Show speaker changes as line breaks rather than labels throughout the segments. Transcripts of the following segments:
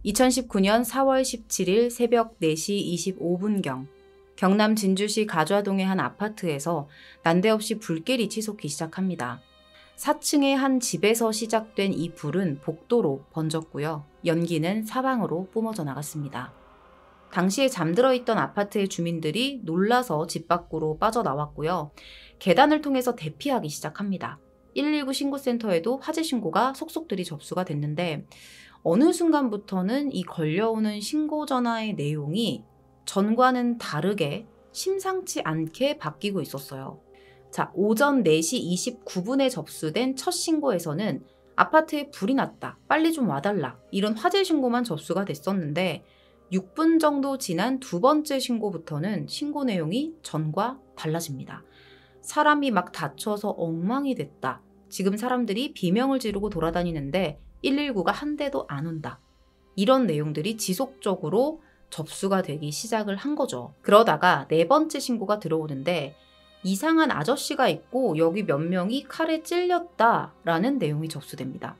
2019년 4월 17일 새벽 4시 25분경 경남 진주시 가좌동의 한 아파트에서 난데없이 불길이 치솟기 시작합니다. 4층의 한 집에서 시작된 이 불은 복도로 번졌고요. 연기는 사방으로 뿜어져 나갔습니다. 당시에 잠들어 있던 아파트의 주민들이 놀라서 집 밖으로 빠져나왔고요. 계단을 통해서 대피하기 시작합니다. 119 신고센터에도 화재 신고가 속속들이 접수가 됐는데 어느 순간부터는 이 걸려오는 신고 전화의 내용이 전과는 다르게 심상치 않게 바뀌고 있었어요. 자, 오전 4시 29분에 접수된 첫 신고에서는 아파트에 불이 났다, 빨리 좀 와달라, 이런 화재 신고만 접수가 됐었는데 6분 정도 지난 두 번째 신고부터는 신고 내용이 전과 달라집니다. 사람이 막 다쳐서 엉망이 됐다. 지금 사람들이 비명을 지르고 돌아다니는데 119가 한 대도 안 온다. 이런 내용들이 지속적으로 접수가 되기 시작을 한 거죠. 그러다가 네 번째 신고가 들어오는데 이상한 아저씨가 있고 여기 몇 명이 칼에 찔렸다라는 내용이 접수됩니다.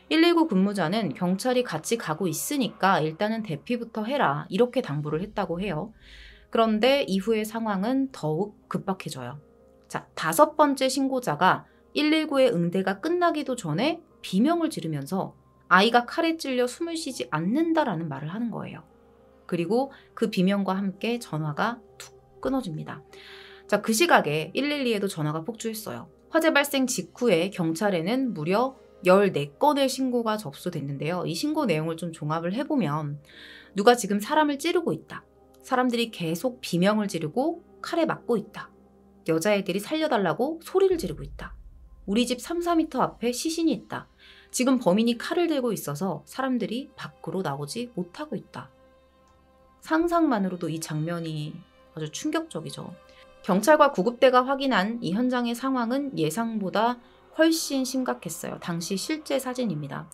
119 근무자는 경찰이 같이 가고 있으니까 일단은 대피부터 해라, 이렇게 당부를 했다고 해요. 그런데 이후의 상황은 더욱 급박해져요. 자, 다섯 번째 신고자가 119의 응대가 끝나기도 전에 비명을 지르면서 아이가 칼에 찔려 숨을 쉬지 않는다라는 말을 하는 거예요. 그리고 그 비명과 함께 전화가 툭 끊어집니다. 자, 그 시각에 112에도 전화가 폭주했어요. 화재 발생 직후에 경찰에는 무려 14건의 신고가 접수됐는데요. 이 신고 내용을 좀 종합을 해보면 누가 지금 사람을 찌르고 있다. 사람들이 계속 비명을 지르고 칼에 맞고 있다. 여자애들이 살려달라고 소리를 지르고 있다. 우리 집 3-4m 앞에 시신이 있다. 지금 범인이 칼을 들고 있어서 사람들이 밖으로 나오지 못하고 있다. 상상만으로도 이 장면이 아주 충격적이죠. 경찰과 구급대가 확인한 이 현장의 상황은 예상보다 훨씬 심각했어요. 당시 실제 사진입니다.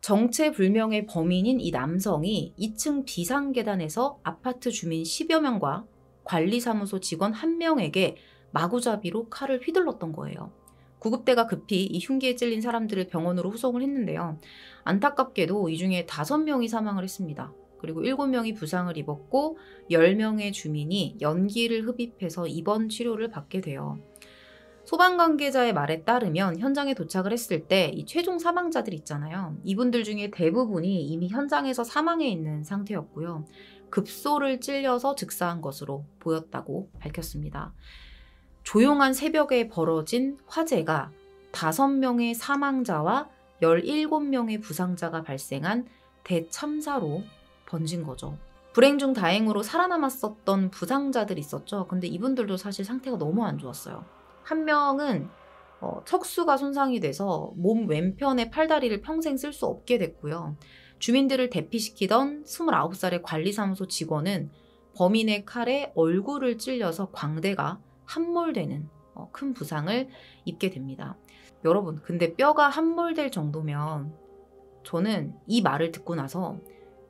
정체불명의 범인인 이 남성이 2층 비상계단에서 아파트 주민 10여 명과 관리사무소 직원 1명에게 마구잡이로 칼을 휘둘렀던 거예요. 구급대가 급히 이 흉기에 찔린 사람들을 병원으로 후송을 했는데요. 안타깝게도 이 중에 5명이 사망을 했습니다. 그리고 7명이 부상을 입었고 10명의 주민이 연기를 흡입해서 입원 치료를 받게 돼요. 소방 관계자의 말에 따르면 현장에 도착을 했을 때 이 최종 사망자들 있잖아요. 이분들 중에 대부분이 이미 현장에서 사망해 있는 상태였고요. 급소를 찔려서 즉사한 것으로 보였다고 밝혔습니다. 조용한 새벽에 벌어진 화재가 5명의 사망자와 17명의 부상자가 발생한 대참사로 번진 거죠. 불행 중 다행으로 살아남았었던 부상자들이 있었죠. 근데 이분들도 사실 상태가 너무 안 좋았어요. 한 명은 척수가 손상이 돼서 몸 왼편의 팔다리를 평생 쓸 수 없게 됐고요. 주민들을 대피시키던 29살의 관리사무소 직원은 범인의 칼에 얼굴을 찔려서 광대가 함몰되는 큰 부상을 입게 됩니다. 여러분, 근데 뼈가 함몰될 정도면 저는 이 말을 듣고 나서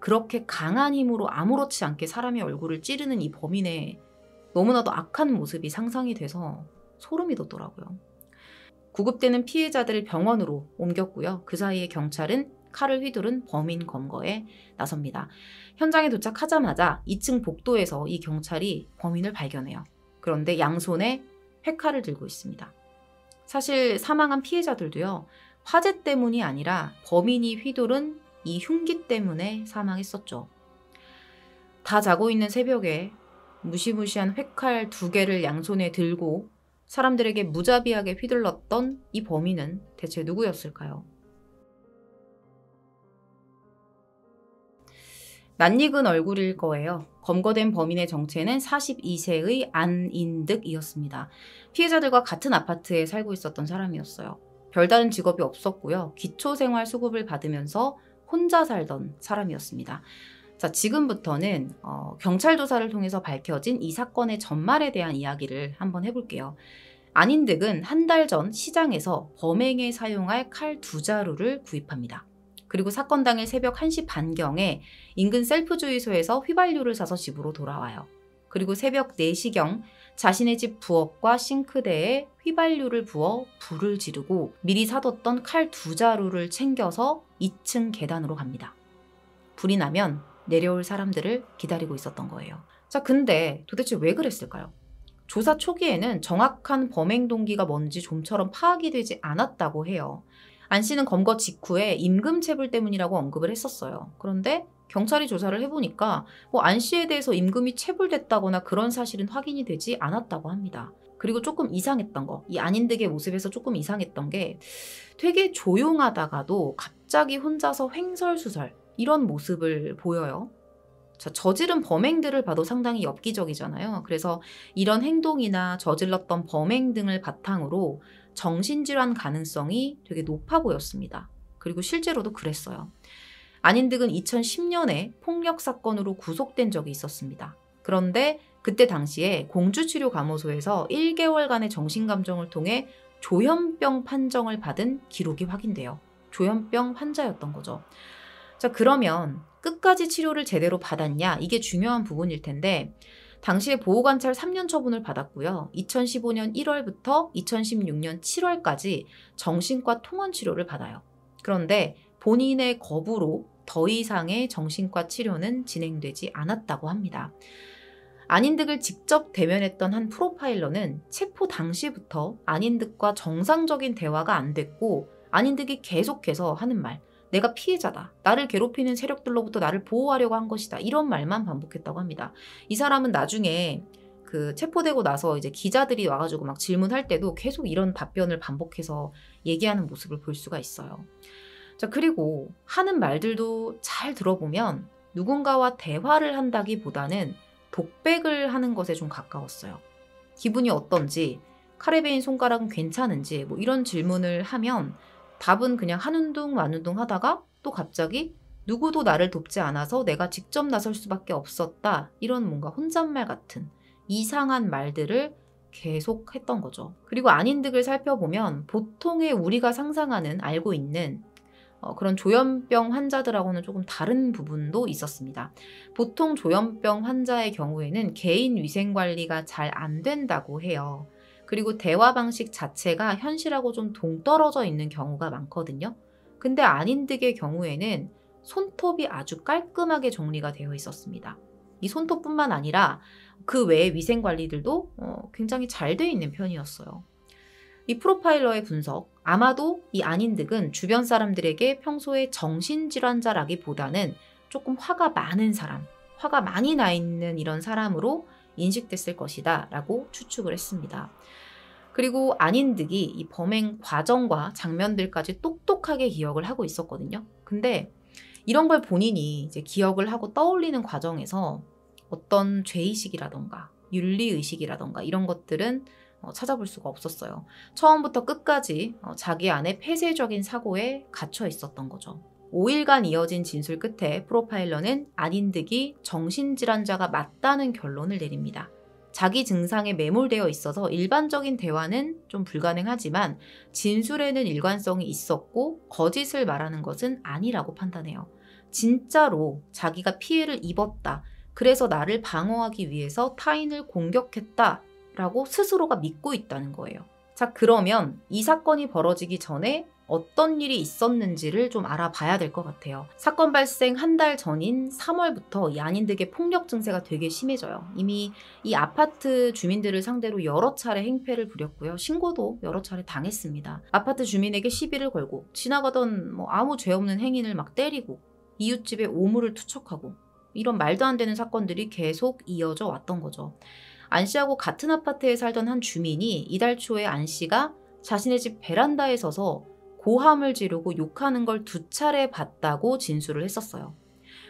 그렇게 강한 힘으로 아무렇지 않게 사람의 얼굴을 찌르는 이 범인의 너무나도 악한 모습이 상상이 돼서 소름이 돋더라고요. 구급대는 피해자들을 병원으로 옮겼고요. 그 사이에 경찰은 칼을 휘두른 범인 검거에 나섭니다. 현장에 도착하자마자 2층 복도에서 이 경찰이 범인을 발견해요. 그런데 양손에 회칼을 들고 있습니다. 사실 사망한 피해자들도요, 화재 때문이 아니라 범인이 휘두른 이 흉기 때문에 사망했었죠. 다 자고 있는 새벽에 무시무시한 회칼 2개를 양손에 들고 사람들에게 무자비하게 휘둘렀던 이 범인은 대체 누구였을까요? 낯익은 얼굴일 거예요. 검거된 범인의 정체는 42세의 안인득이었습니다. 피해자들과 같은 아파트에 살고 있었던 사람이었어요. 별다른 직업이 없었고요. 기초생활 수급을 받으면서 혼자 살던 사람이었습니다. 자, 지금부터는 경찰 조사를 통해서 밝혀진 이 사건의 전말에 대한 이야기를 한번 해볼게요. 안인득은 한 달 전 시장에서 범행에 사용할 칼 2자루를 구입합니다. 그리고 사건 당일 새벽 1시 반경에 인근 셀프주유소에서 휘발유를 사서 집으로 돌아와요. 그리고 새벽 4시경 자신의 집 부엌과 싱크대에 휘발유를 부어 불을 지르고 미리 사뒀던 칼 2자루를 챙겨서 2층 계단으로 갑니다. 불이 나면 내려올 사람들을 기다리고 있었던 거예요. 자, 근데 도대체 왜 그랬을까요? 조사 초기에는 정확한 범행 동기가 뭔지 좀처럼 파악이 되지 않았다고 해요. 안 씨는 검거 직후에 임금 체불 때문이라고 언급을 했었어요. 그런데 경찰이 조사를 해보니까 안 씨에 대해서 임금이 체불됐다거나 그런 사실은 확인이 되지 않았다고 합니다. 그리고 조금 이상했던 거, 이 안인득의 모습에서 조금 이상했던 게 되게 조용하다가도 갑자기 혼자서 횡설수설 이런 모습을 보여요. 저지른 범행들을 봐도 상당히 엽기적이잖아요. 그래서 이런 행동이나 저질렀던 범행 등을 바탕으로 정신질환 가능성이 되게 높아 보였습니다. 그리고 실제로도 그랬어요. 안인득은 2010년에 폭력 사건으로 구속된 적이 있었습니다. 그런데 그때 당시에 공주치료감호소에서 1개월간의 정신감정을 통해 조현병 판정을 받은 기록이 확인돼요. 조현병 환자였던 거죠. 자, 그러면 끝까지 치료를 제대로 받았냐? 이게 중요한 부분일 텐데 당시에 보호관찰 3년 처분을 받았고요. 2015년 1월부터 2016년 7월까지 정신과 통원 치료를 받아요. 그런데 본인의 거부로 더 이상의 정신과 치료는 진행되지 않았다고 합니다. 안인득을 직접 대면했던 한 프로파일러는 체포 당시부터 안인득과 정상적인 대화가 안 됐고 안인득이 계속해서 하는 말, 내가 피해자다. 나를 괴롭히는 세력들로부터 나를 보호하려고 한 것이다. 이런 말만 반복했다고 합니다. 이 사람은 나중에 그 체포되고 나서 이제 기자들이 와가지고 막 질문할 때도 계속 이런 답변을 반복해서 얘기하는 모습을 볼 수가 있어요. 자, 그리고 하는 말들도 잘 들어보면 누군가와 대화를 한다기보다는 독백을 하는 것에 좀 가까웠어요. 기분이 어떤지, 칼에 베인 손가락은 괜찮은지 이런 질문을 하면 답은 그냥 하는 둥 마는 둥 하다가 또 갑자기 누구도 나를 돕지 않아서 내가 직접 나설 수밖에 없었다. 이런 뭔가 혼잣말 같은 이상한 말들을 계속 했던 거죠. 그리고 안인득을 살펴보면 보통의 우리가 상상하는 알고 있는 그런 조현병 환자들하고는 조금 다른 부분도 있었습니다. 보통 조현병 환자의 경우에는 개인 위생 관리가 잘 안 된다고 해요. 그리고 대화 방식 자체가 현실하고 좀 동떨어져 있는 경우가 많거든요. 근데 안인득의 경우에는 손톱이 아주 깔끔하게 정리가 되어 있었습니다. 이 손톱뿐만 아니라 그 외의 위생 관리들도 굉장히 잘 되어 있는 편이었어요. 이 프로파일러의 분석, 아마도 이 안인득은 주변 사람들에게 평소에 정신질환자라기보다는 조금 화가 많은 사람, 화가 많이 나 있는 이런 사람으로 인식됐을 것이다 라고 추측을 했습니다. 그리고 안인득이 이 범행 과정과 장면들까지 똑똑하게 기억을 하고 있었거든요. 근데 이런 걸 본인이 이제 기억을 하고 떠올리는 과정에서 어떤 죄의식이라던가 윤리의식이라던가 이런 것들은 찾아볼 수가 없었어요. 처음부터 끝까지 자기 안에 폐쇄적인 사고에 갇혀 있었던 거죠. 5일간 이어진 진술 끝에 프로파일러는 안인득이 정신질환자가 맞다는 결론을 내립니다. 자기 증상에 매몰되어 있어서 일반적인 대화는 좀 불가능하지만 진술에는 일관성이 있었고 거짓을 말하는 것은 아니라고 판단해요. 진짜로 자기가 피해를 입었다. 그래서 나를 방어하기 위해서 타인을 공격했다. 라고 스스로가 믿고 있다는 거예요. 자, 그러면 이 사건이 벌어지기 전에 어떤 일이 있었는지를 좀 알아봐야 될 것 같아요. 사건 발생 한 달 전인 3월부터 이 안인득의 폭력 증세가 되게 심해져요. 이미 이 아파트 주민들을 상대로 여러 차례 행패를 부렸고요. 신고도 여러 차례 당했습니다. 아파트 주민에게 시비를 걸고 지나가던 아무 죄 없는 행인을 막 때리고 이웃집에 오물을 투척하고 이런 말도 안 되는 사건들이 계속 이어져 왔던 거죠. 안 씨하고 같은 아파트에 살던 한 주민이 이달 초에 안 씨가 자신의 집 베란다에 서서 고함을 지르고 욕하는 걸 2차례 봤다고 진술을 했었어요.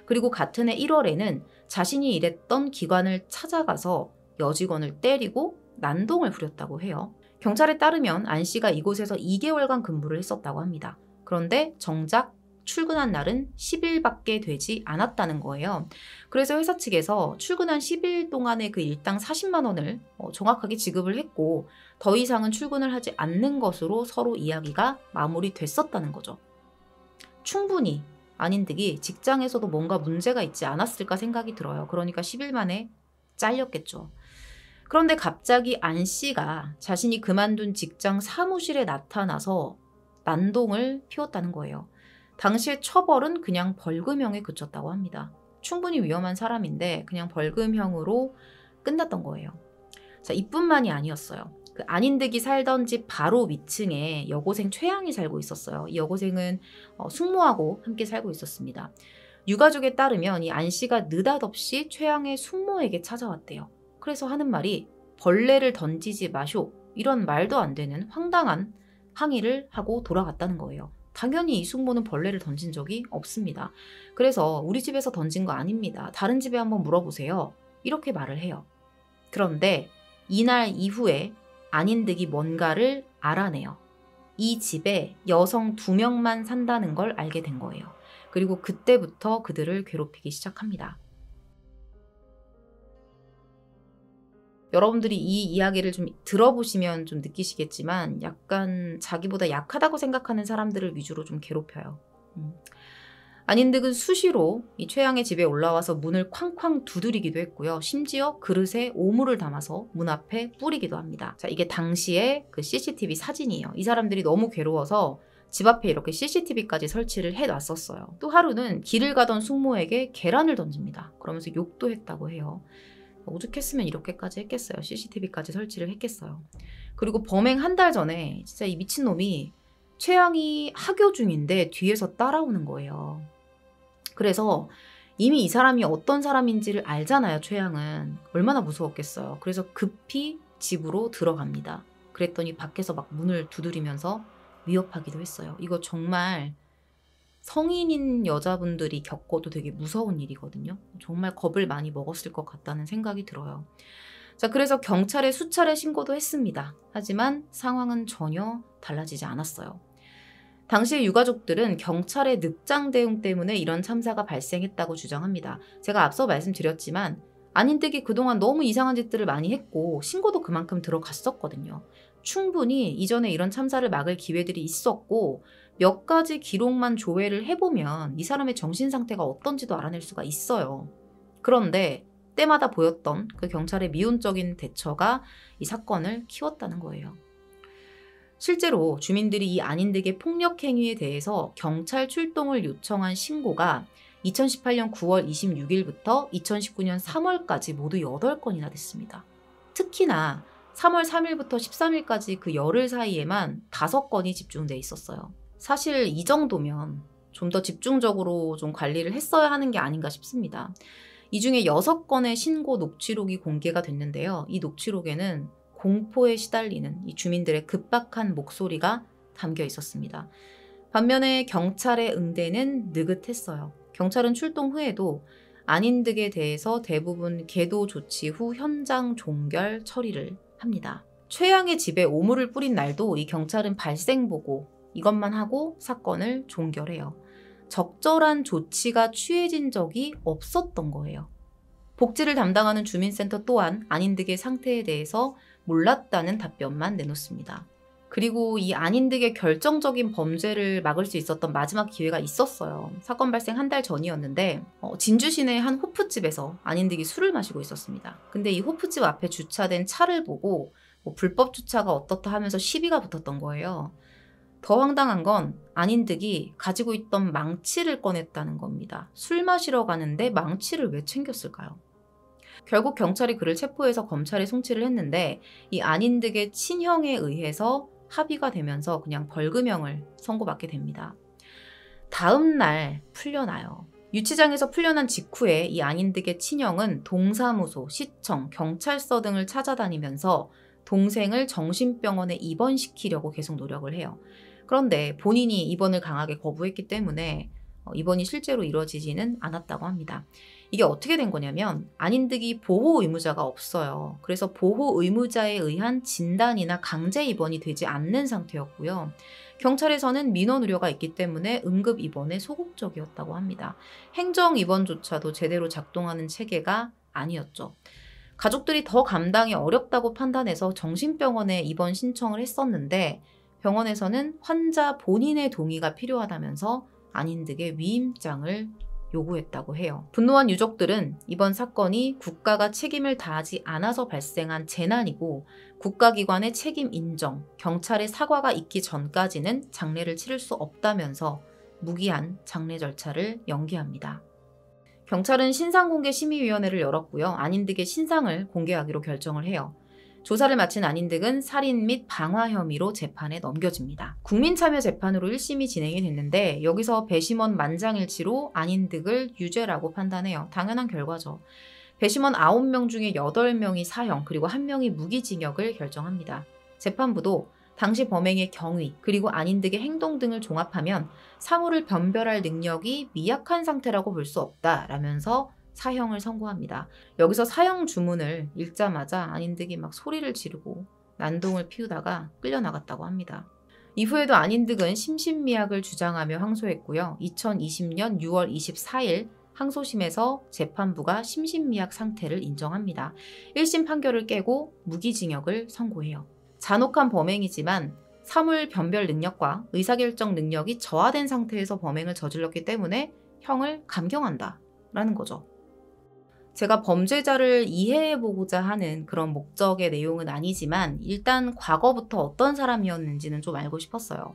그리고 같은 해 1월에는 자신이 일했던 기관을 찾아가서 여직원을 때리고 난동을 부렸다고 해요. 경찰에 따르면 안 씨가 이곳에서 2개월간 근무를 했었다고 합니다. 그런데 정작 출근한 날은 10일밖에 되지 않았다는 거예요. 그래서 회사 측에서 출근한 10일 동안의 그 일당 40만 원을 정확하게 지급을 했고 더 이상은 출근을 하지 않는 것으로 서로 이야기가 마무리됐었다는 거죠. 충분히 안인득이 직장에서도 뭔가 문제가 있지 않았을까 생각이 들어요. 그러니까 10일 만에 잘렸겠죠. 그런데 갑자기 안 씨가 자신이 그만둔 직장 사무실에 나타나서 난동을 피웠다는 거예요. 당시의 처벌은 그냥 벌금형에 그쳤다고 합니다. 충분히 위험한 사람인데 그냥 벌금형으로 끝났던 거예요. 자, 이뿐만이 아니었어요. 그 안인득이 살던 집 바로 위층에 여고생 최양이 살고 있었어요. 이 여고생은 숙모하고 함께 살고 있었습니다. 유가족에 따르면 이 안 씨가 느닷없이 최양의 숙모에게 찾아왔대요. 그래서 하는 말이 벌레를 던지지 마쇼, 이런 말도 안 되는 황당한 항의를 하고 돌아갔다는 거예요. 당연히 이 숙모는 벌레를 던진 적이 없습니다. 그래서 우리 집에서 던진 거 아닙니다. 다른 집에 한번 물어보세요. 이렇게 말을 해요. 그런데 이날 이후에 안인득이 뭔가를 알아내요. 이 집에 여성 2명만 산다는 걸 알게 된 거예요. 그리고 그때부터 그들을 괴롭히기 시작합니다. 여러분들이 이 이야기를 좀 들어보시면 좀 느끼시겠지만 약간 자기보다 약하다고 생각하는 사람들을 위주로 좀 괴롭혀요. 안인득은 수시로 이 최양의 집에 올라와서 문을 쾅쾅 두드리기도 했고요. 심지어 그릇에 오물을 담아서 문 앞에 뿌리기도 합니다. 자, 이게 당시의 그 CCTV 사진이에요. 이 사람들이 너무 괴로워서 집 앞에 이렇게 CCTV까지 설치를 해놨었어요. 또 하루는 길을 가던 숙모에게 계란을 던집니다. 그러면서 욕도 했다고 해요. 오죽했으면 이렇게까지 했겠어요. CCTV까지 설치를 했겠어요. 그리고 범행 한 달 전에 진짜 이 미친놈이 최양이 하교 중인데 뒤에서 따라오는 거예요. 그래서 이미 이 사람이 어떤 사람인지를 알잖아요. 최양은. 얼마나 무서웠겠어요. 그래서 급히 집으로 들어갑니다. 그랬더니 밖에서 막 문을 두드리면서 위협하기도 했어요. 이거 정말 성인인 여자분들이 겪어도 되게 무서운 일이거든요. 정말 겁을 많이 먹었을 것 같다는 생각이 들어요. 자, 그래서 경찰에 수차례 신고도 했습니다. 하지만 상황은 전혀 달라지지 않았어요. 당시 유가족들은 경찰의 늑장 대응 때문에 이런 참사가 발생했다고 주장합니다. 제가 앞서 말씀드렸지만 안인득이 그동안 너무 이상한 짓들을 많이 했고 신고도 그만큼 들어갔었거든요. 충분히 이전에 이런 참사를 막을 기회들이 있었고 몇 가지 기록만 조회를 해보면 이 사람의 정신 상태가 어떤지도 알아낼 수가 있어요. 그런데 때마다 보였던 그 경찰의 미온적인 대처가 이 사건을 키웠다는 거예요. 실제로 주민들이 이 안인득의 폭력 행위에 대해서 경찰 출동을 요청한 신고가 2018년 9월 26일부터 2019년 3월까지 모두 8건이나 됐습니다. 특히나 3월 3일부터 13일까지 그 열흘 사이에만 5건이 집중돼 있었어요. 사실 이 정도면 좀 더 집중적으로 좀 관리를 했어야 하는 게 아닌가 싶습니다. 이 중에 6건의 신고 녹취록이 공개가 됐는데요. 이 녹취록에는 공포에 시달리는 이 주민들의 급박한 목소리가 담겨 있었습니다. 반면에 경찰의 응대는 느긋했어요. 경찰은 출동 후에도 안인득에 대해서 대부분 계도 조치 후 현장 종결 처리를 합니다. 최양의 집에 오물을 뿌린 날도 이 경찰은 발생보고 이것만 하고 사건을 종결해요. 적절한 조치가 취해진 적이 없었던 거예요. 복지를 담당하는 주민센터 또한 안인득의 상태에 대해서 몰랐다는 답변만 내놓습니다. 그리고 이 안인득의 결정적인 범죄를 막을 수 있었던 마지막 기회가 있었어요. 사건 발생 한 달 전이었는데 진주 시내 한 호프집에서 안인득이 술을 마시고 있었습니다. 근데 이 호프집 앞에 주차된 차를 보고 불법 주차가 어떻다 하면서 시비가 붙었던 거예요. 더 황당한 건 안인득이 가지고 있던 망치를 꺼냈다는 겁니다. 술 마시러 가는데 망치를 왜 챙겼을까요? 결국 경찰이 그를 체포해서 검찰에 송치를 했는데 이 안인득의 친형에 의해서 합의가 되면서 그냥 벌금형을 선고받게 됩니다. 다음 날 풀려나요. 유치장에서 풀려난 직후에 이 안인득의 친형은 동사무소, 시청, 경찰서 등을 찾아다니면서 동생을 정신병원에 입원시키려고 계속 노력을 해요. 그런데 본인이 입원을 강하게 거부했기 때문에 입원이 실제로 이루어지지는 않았다고 합니다. 이게 어떻게 된 거냐면 안인득이 보호 의무자가 없어요. 그래서 보호 의무자에 의한 진단이나 강제 입원이 되지 않는 상태였고요. 경찰에서는 민원 우려가 있기 때문에 응급 입원에 소극적이었다고 합니다. 행정 입원조차도 제대로 작동하는 체계가 아니었죠. 가족들이 더 감당이 어렵다고 판단해서 정신병원에 입원 신청을 했었는데 병원에서는 환자 본인의 동의가 필요하다면서 안인득의 위임장을 요구했다고 해요. 분노한 유족들은 이번 사건이 국가가 책임을 다하지 않아서 발생한 재난이고 국가기관의 책임 인정, 경찰의 사과가 있기 전까지는 장례를 치를 수 없다면서 무기한 장례 절차를 연기합니다. 경찰은 신상공개심의위원회를 열었고요. 안인득의 신상을 공개하기로 결정을 해요. 조사를 마친 안인득은 살인 및 방화 혐의로 재판에 넘겨집니다. 국민참여재판으로 1심이 진행이 됐는데 여기서 배심원 만장일치로 안인득을 유죄라고 판단해요. 당연한 결과죠. 배심원 9명 중에 8명이 사형 그리고 1명이 무기징역을 결정합니다. 재판부도 당시 범행의 경위 그리고 안인득의 행동 등을 종합하면 사물을 변별할 능력이 미약한 상태라고 볼 수 없다라면서 사형을 선고합니다. 여기서 사형 주문을 읽자마자 안인득이 막 소리를 지르고 난동을 피우다가 끌려나갔다고 합니다. 이후에도 안인득은 심신미약을 주장하며 항소했고요. 2020년 6월 24일 항소심에서 재판부가 심신미약 상태를 인정합니다. 1심 판결을 깨고 무기징역을 선고해요. 잔혹한 범행이지만 사물 변별 능력과 의사결정 능력이 저하된 상태에서 범행을 저질렀기 때문에 형을 감경한다 라는 거죠. 제가 범죄자를 이해해보고자 하는 그런 목적의 내용은 아니지만 일단 과거부터 어떤 사람이었는지는 좀 알고 싶었어요.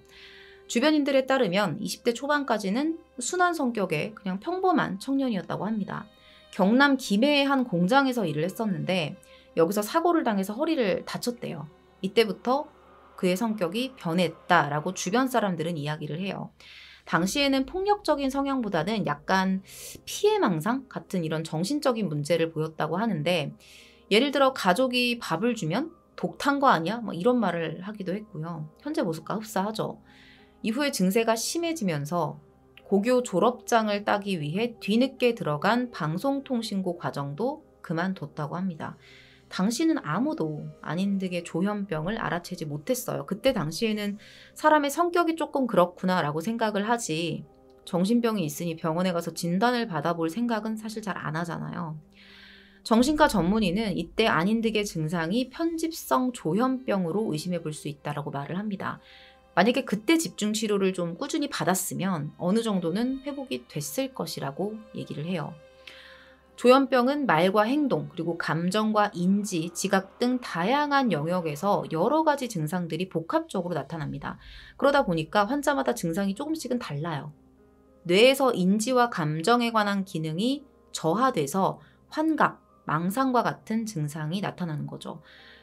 주변인들에 따르면 20대 초반까지는 순한 성격의 그냥 평범한 청년이었다고 합니다. 경남 김해의 한 공장에서 일을 했었는데 여기서 사고를 당해서 허리를 다쳤대요. 이때부터 그의 성격이 변했다라고 주변 사람들은 이야기를 해요. 당시에는 폭력적인 성향보다는 약간 피해망상 같은 이런 정신적인 문제를 보였다고 하는데 예를 들어 가족이 밥을 주면 독 탄 거 아니야? 뭐 이런 말을 하기도 했고요. 현재 모습과 흡사하죠. 이후에 증세가 심해지면서 고교 졸업장을 따기 위해 뒤늦게 들어간 방송통신고 과정도 그만뒀다고 합니다. 당시는 아무도 안인득의 조현병을 알아채지 못했어요. 그때 당시에는 사람의 성격이 조금 그렇구나라고 생각을 하지 정신병이 있으니 병원에 가서 진단을 받아볼 생각은 사실 잘 안 하잖아요. 정신과 전문의는 이때 안인득의 증상이 편집성 조현병으로 의심해 볼 수 있다고 말을 합니다. 만약에 그때 집중치료를 좀 꾸준히 받았으면 어느 정도는 회복이 됐을 것이라고 얘기를 해요. 조현병은 말과 행동, 그리고 감정과 인지, 지각 등 다양한 영역에서 여러 가지 증상들이 복합적으로 나타납니다. 그러다 보니까 환자마다 증상이 조금씩은 달라요. 뇌에서 인지와 감정에 관한 기능이 저하돼서 환각, 망상과 같은 증상이 나타나는 거죠.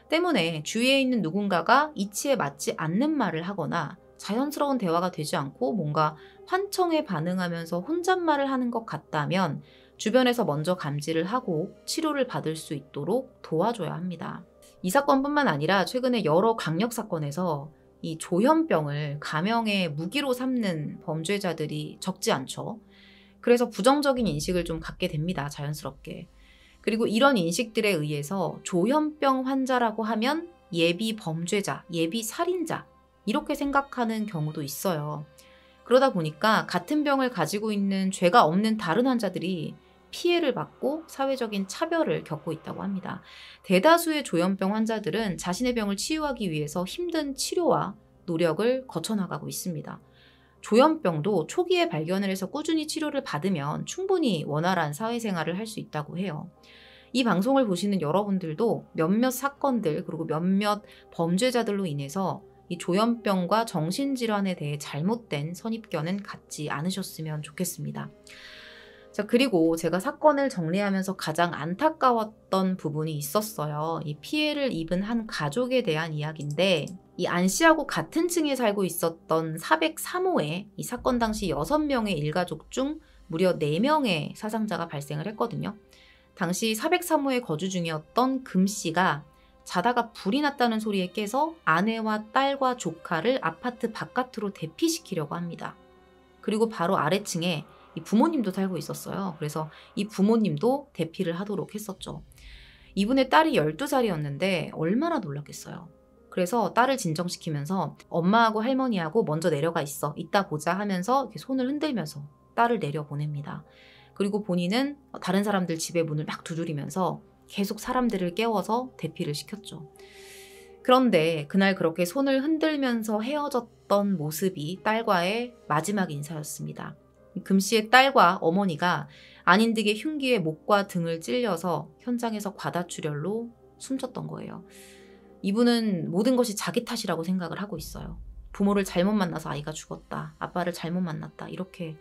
때문에 주위에 있는 누군가가 이치에 맞지 않는 말을 하거나 자연스러운 대화가 되지 않고 뭔가 환청에 반응하면서 혼잣말을 하는 것 같다면 주변에서 먼저 감지를 하고 치료를 받을 수 있도록 도와줘야 합니다. 이 사건뿐만 아니라 최근에 여러 강력 사건에서 이 조현병을 감형의 무기로 삼는 범죄자들이 적지 않죠. 그래서 부정적인 인식을 좀 갖게 됩니다. 자연스럽게. 그리고 이런 인식들에 의해서 조현병 환자라고 하면 예비 범죄자, 예비 살인자 이렇게 생각하는 경우도 있어요. 그러다 보니까 같은 병을 가지고 있는 죄가 없는 다른 환자들이 피해를 받고 사회적인 차별을 겪고 있다고 합니다. 대다수의 조현병 환자들은 자신의 병을 치유하기 위해서 힘든 치료와 노력을 거쳐나가고 있습니다. 조현병도 초기에 발견을 해서 꾸준히 치료를 받으면 충분히 원활한 사회생활을 할 수 있다고 해요. 이 방송을 보시는 여러분들도 몇몇 사건들 그리고 몇몇 범죄자들로 인해서 이 조현병과 정신질환에 대해 잘못된 선입견은 갖지 않으셨으면 좋겠습니다. 자, 그리고 제가 사건을 정리하면서 가장 안타까웠던 부분이 있었어요. 이 피해를 입은 한 가족에 대한 이야기인데 이 안 씨하고 같은 층에 살고 있었던 403호에 이 사건 당시 6명의 일가족 중 무려 4명의 사상자가 발생을 했거든요. 당시 403호에 거주 중이었던 금 씨가 자다가 불이 났다는 소리에 깨서 아내와 딸과 조카를 아파트 바깥으로 대피시키려고 합니다. 그리고 바로 아래층에 이 부모님도 살고 있었어요. 그래서 이 부모님도 대피를 하도록 했었죠. 이분의 딸이 12살이었는데 얼마나 놀랐겠어요. 그래서 딸을 진정시키면서 엄마하고 할머니하고 먼저 내려가 있어. 이따 보자 하면서 이렇게 손을 흔들면서 딸을 내려보냅니다. 그리고 본인은 다른 사람들 집의 문을 막 두드리면서 계속 사람들을 깨워서 대피를 시켰죠. 그런데 그날 그렇게 손을 흔들면서 헤어졌던 모습이 딸과의 마지막 인사였습니다. 금 씨의 딸과 어머니가 안인득의 흉기에 목과 등을 찔려서 현장에서 과다출혈로 숨졌던 거예요. 이분은 모든 것이 자기 탓이라고 생각을 하고 있어요. 부모를 잘못 만나서 아이가 죽었다. 아빠를 잘못 만났다. 이렇게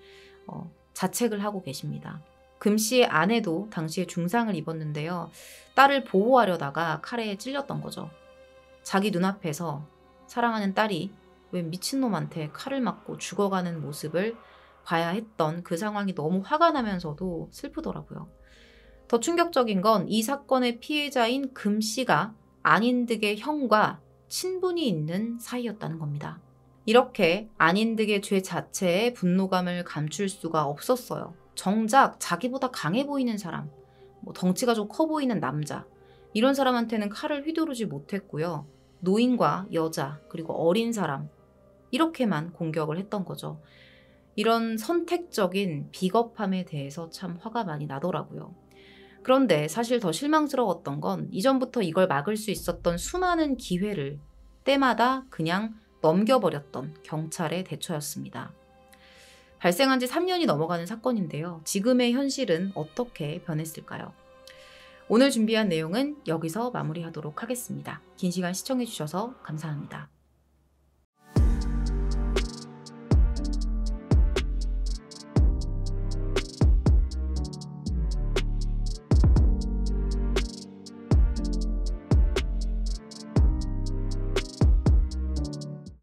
자책을 하고 계십니다. 금 씨의 아내도 당시에 중상을 입었는데요. 딸을 보호하려다가 칼에 찔렸던 거죠. 자기 눈앞에서 사랑하는 딸이 왜 미친놈한테 칼을 맞고 죽어가는 모습을 봐야 했던 그 상황이 너무 화가 나면서도 슬프더라고요. 더 충격적인 건 이 사건의 피해자인 금 씨가 안인득의 형과 친분이 있는 사이였다는 겁니다. 이렇게 안인득의 죄 자체에 분노감을 감출 수가 없었어요. 정작 자기보다 강해 보이는 사람, 덩치가 좀 커 보이는 남자, 이런 사람한테는 칼을 휘두르지 못했고요. 노인과 여자, 그리고 어린 사람, 이렇게만 공격을 했던 거죠. 이런 선택적인 비겁함에 대해서 참 화가 많이 나더라고요. 그런데 사실 더 실망스러웠던 건 이전부터 이걸 막을 수 있었던 수많은 기회를 때마다 그냥 넘겨버렸던 경찰의 대처였습니다. 발생한 지 3년이 넘어가는 사건인데요. 지금의 현실은 어떻게 변했을까요? 오늘 준비한 내용은 여기서 마무리하도록 하겠습니다. 긴 시간 시청해주셔서 감사합니다.